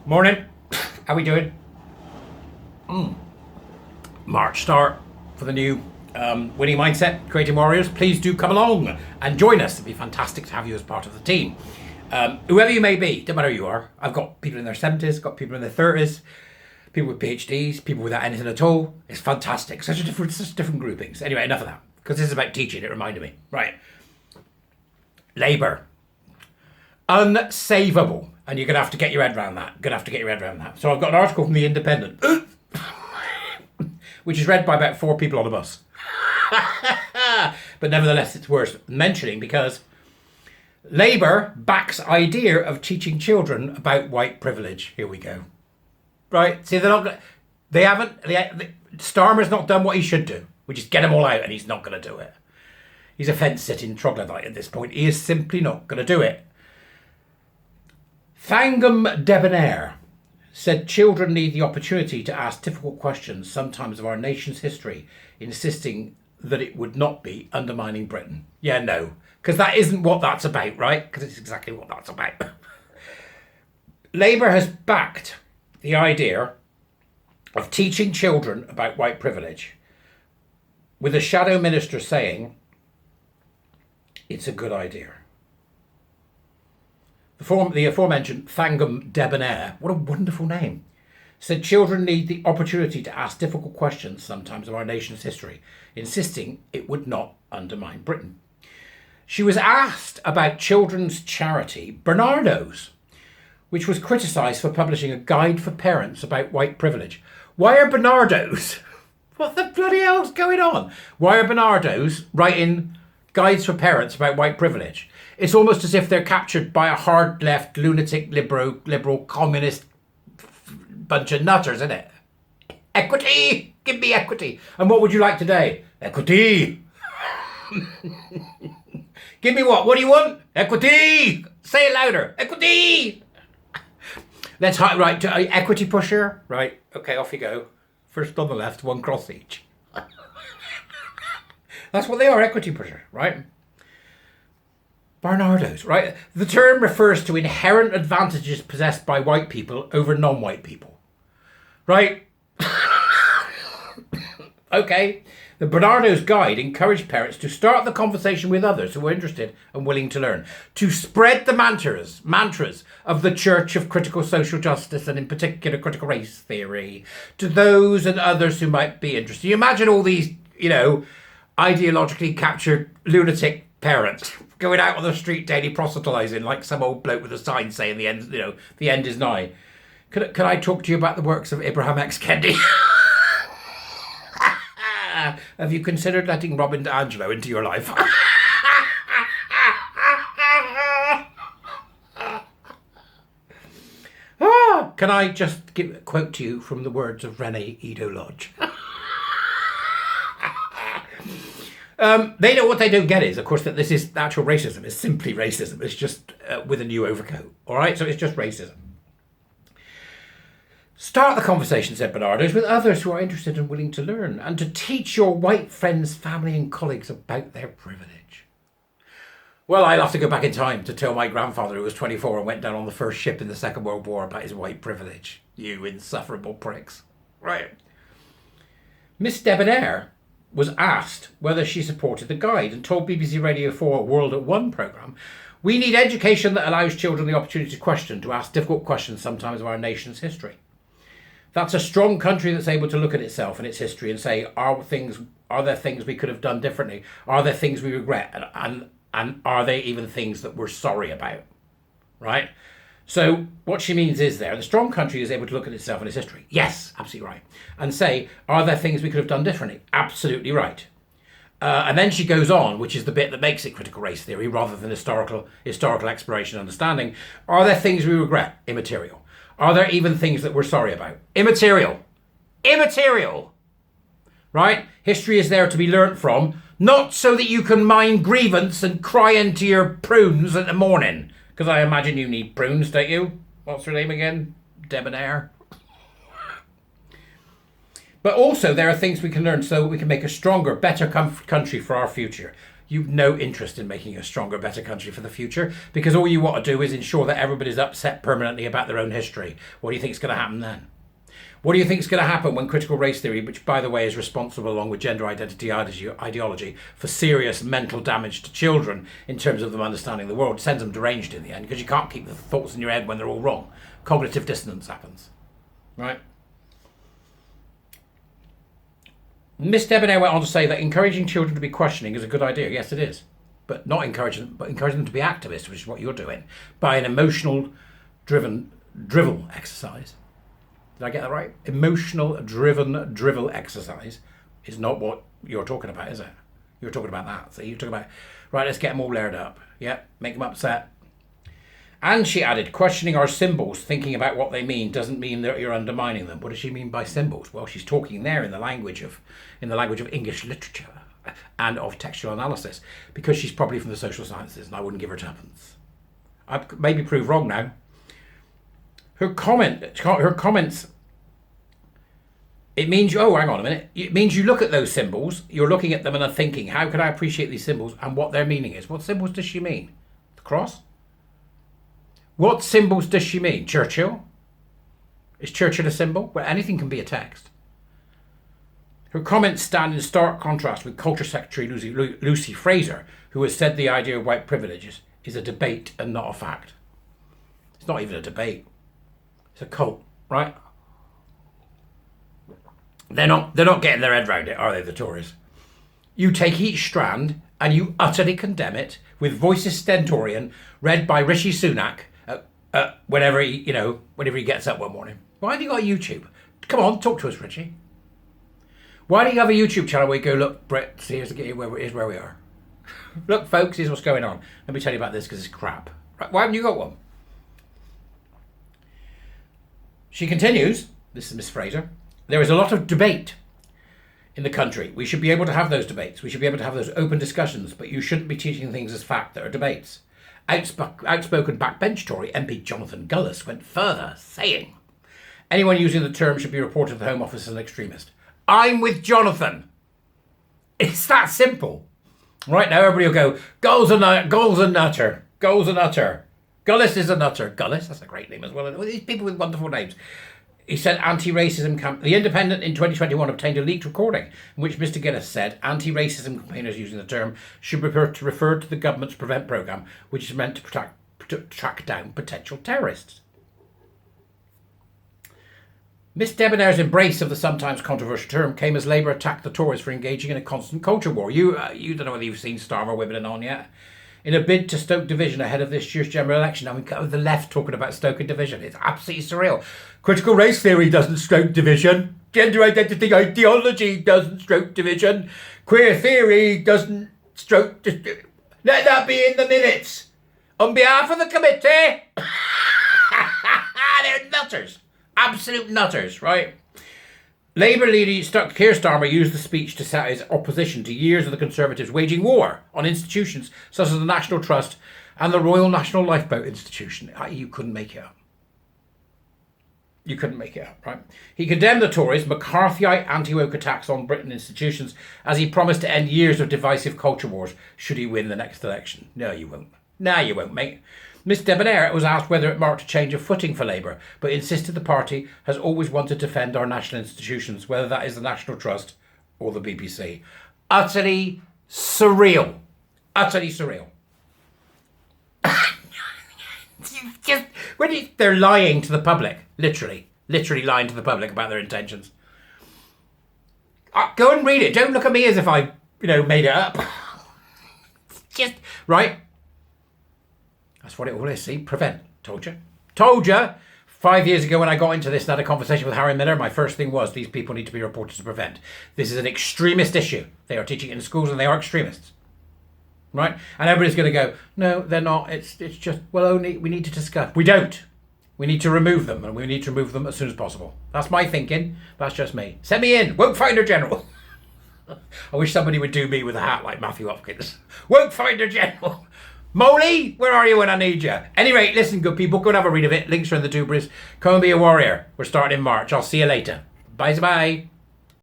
Morning. How we doing? March start for the new winning mindset, creating warriors. Please do come along and join us. It'd be fantastic to have you as part of the team. Whoever you may be, don't matter who you are. I've got people in their 70s, got people in their 30s, people with PhDs, people without anything at all. It's fantastic. Such different groupings. Anyway, enough of that. Because this is about teaching, it reminded me. Right. Labour. Unsavable. And you're going to have to get your head around that. So I've got an article from The Independent, which is read by about 4 people on a bus. But nevertheless, it's worth mentioning because Labour backs idea of teaching children about white privilege. Here we go. Right? See, Starmer's not done what he should do, which is get them all out, and he's not going to do it. He's a fence-sitting troglodyte at this point. He is simply not going to do it. Thangam Debonair said children need the opportunity to ask difficult questions, sometimes of our nation's history, insisting that it would not be undermining Britain. Yeah, no, because that isn't what that's about, right? Because it's exactly what that's about. Labour has backed the idea of teaching children about white privilege, with a shadow minister saying it's a good idea. The aforementioned Thangam Debonair, what a wonderful name, said children need the opportunity to ask difficult questions, sometimes of our nation's history, insisting it would not undermine Britain. She was asked about children's charity, Barnardo's, which was criticised for publishing a guide for parents about white privilege. Why are Barnardo's? What the bloody hell's going on? Why are Barnardo's writing guides for parents about white privilege? It's almost as if they're captured by a hard left, lunatic, liberal, communist bunch of nutters, isn't it? Equity! Give me equity. And what would you like today? Equity! Give me what? What do you want? Equity! Say it louder. Equity! Let's right to equity pusher. Right. Okay, off you go. First on the left, 1 cross each. That's what they are, equity pusher, right? Barnardo's, right? The term refers to inherent advantages possessed by white people over non-white people, right? Okay. The Barnardo's guide encouraged parents to start the conversation with others who were interested and willing to learn, to spread the mantras of the Church of Critical Social Justice and in particular critical race theory to those and others who might be interested. You imagine all these, ideologically captured lunatic parents going out on the street daily proselytizing like some old bloke with a sign saying the end, the end is nigh. Can I talk to you about the works of Abraham X. Kendi? Have you considered letting Robin DiAngelo into your life? Can I just quote to you from the words of Rene Edo Lodge? They know what they don't get is, of course, that this is actual racism. It's simply racism. It's just with a new overcoat. All right? So it's just racism. Start the conversation, said Barnardo's, with others who are interested and willing to learn, and to teach your white friends, family and colleagues about their privilege. Well, I'll have to go back in time to tell my grandfather, who was 24 and went down on the first ship in the Second World War, about his white privilege. You insufferable pricks. Right. Miss Debonair was asked whether she supported the guide and told BBC Radio 4 World at One programme, "We need education that allows children the opportunity to question, to ask difficult questions sometimes of our nation's history. That's a strong country that's able to look at itself and its history and say, are there things we could have done differently? Are there things we regret? And are there even things that we're sorry about?" Right? So what she means is the strong country is able to look at itself and its history. Yes, absolutely right. And say, are there things we could have done differently? Absolutely right. And then she goes on, which is the bit that makes it critical race theory rather than historical exploration and understanding. Are there things we regret? Immaterial. Are there even things that we're sorry about? Immaterial. Immaterial. Right? History is there to be learnt from, not so that you can mine grievance and cry into your prunes in the morning. Because I imagine you need prunes, don't you? What's her name again? Debonair. But also there are things we can learn so we can make a stronger, better country for our future. You've no interest in making a stronger, better country for the future, because all you want to do is ensure that everybody's upset permanently about their own history. What do you think is going to happen then? What do you think is going to happen when critical race theory, which by the way is responsible along with gender identity ideology for serious mental damage to children in terms of them understanding the world, sends them deranged in the end, because you can't keep the thoughts in your head when they're all wrong. Cognitive dissonance happens, right? Miss Debonair went on to say that encouraging children to be questioning is a good idea. Yes, it is. But not encouraging them, but encouraging them to be activists, which is what you're doing, by an emotional driven drivel exercise. Did I get that right? Emotional driven drivel exercise is not what you're talking about, is it? You're talking about that. So you're talking about, right, let's get them all layered up. Yeah, make them upset. And she added, questioning our symbols, thinking about what they mean, doesn't mean that you're undermining them. What does she mean by symbols? Well, she's talking there in the language of English literature and of textual analysis, because she's probably from the social sciences, and I wouldn't give her tuppence. I'd maybe prove wrong now. Her comments, it means, oh, hang on a minute. It means you look at those symbols, you're looking at them and are thinking, how can I appreciate these symbols and what their meaning is? What symbols does she mean? The cross? What symbols does she mean? Churchill? Is Churchill a symbol? Well, anything can be a text. Her comments stand in stark contrast with Culture Secretary Lucy Fraser, who has said the idea of white privilege is a debate and not a fact. It's not even a debate. It's a cult, right? They're not getting their head around it, are they, the Tories? You take each strand and you utterly condemn it with voices stentorian, read by Rishi Sunak, whenever he gets up one morning. Why have you got YouTube? Come on, talk to us, Richie. Why do you have a YouTube channel where you go, look, Brett, here's where we are. Look, folks, here's what's going on. Let me tell you about this because it's crap. Right, why haven't you got one? She continues, this is Miss Fraser, there is a lot of debate in the country. We should be able to have those debates. We should be able to have those open discussions, but you shouldn't be teaching things as fact that are debates. Outspoken backbench Tory MP Jonathan Gullis went further, saying, anyone using the term should be reported to the Home Office as an extremist. I'm with Jonathan. It's that simple. Right now, everybody will go, Gull's a nutter. Gullis is a nutter. Gullis, that's a great name as well. These people with wonderful names. He said anti-racism camp. The Independent in 2021 obtained a leaked recording in which Mr. Gillis said anti-racism campaigners using the term should refer to the government's Prevent programme, which is meant to track down potential terrorists. Miss Debonair's embrace of the sometimes controversial term came as Labour attacked the Tories for engaging in a constant culture war. You don't know whether you've seen Starmer Wimbledon on yet. In a bid to stoke division ahead of this year's general election. I mean, the left talking about stoking division. It's absolutely surreal. Critical race theory doesn't stoke division. Gender identity ideology doesn't stoke division. Queer theory doesn't stoke... Let that be in the minutes. On behalf of the committee... They're nutters. Absolute nutters, right? Labour leader Keir Starmer used the speech to set his opposition to years of the Conservatives waging war on institutions such as the National Trust and the Royal National Lifeboat Institution. You couldn't make it up. You couldn't make it up, right? He condemned the Tories' McCarthyite anti-woke attacks on Britain institutions as he promised to end years of divisive culture wars should he win the next election. No, you won't. No, you won't, mate. Miss Debonair was asked whether it marked a change of footing for Labour, but insisted the party has always wanted to defend our national institutions, whether that is the National Trust or the BBC. Utterly surreal. Utterly surreal. They're lying to the public, literally lying to the public about their intentions. Go and read it. Don't look at me as if I, made it up. Just, right? That's what it all is, see? Prevent. Told you. 5 years ago when I got into this and had a conversation with Harry Miller, my first thing was these people need to be reported to Prevent. This is an extremist issue. They are teaching it in schools and they are extremists. Right? And everybody's going to go, no, they're not. It's just, only we need to discuss. We don't. We need to remove them, and we need to remove them as soon as possible. That's my thinking. That's just me. Send me in. Won't Finder General. I wish somebody would do me with a hat like Matthew Hopkins. Won't Finder General. Molly, where are you when I need you? Anyway, listen, good people, go and have a read of it. Links are in the Dubras. Come and be a warrior. We're starting in March. I'll see you later. Bye-bye.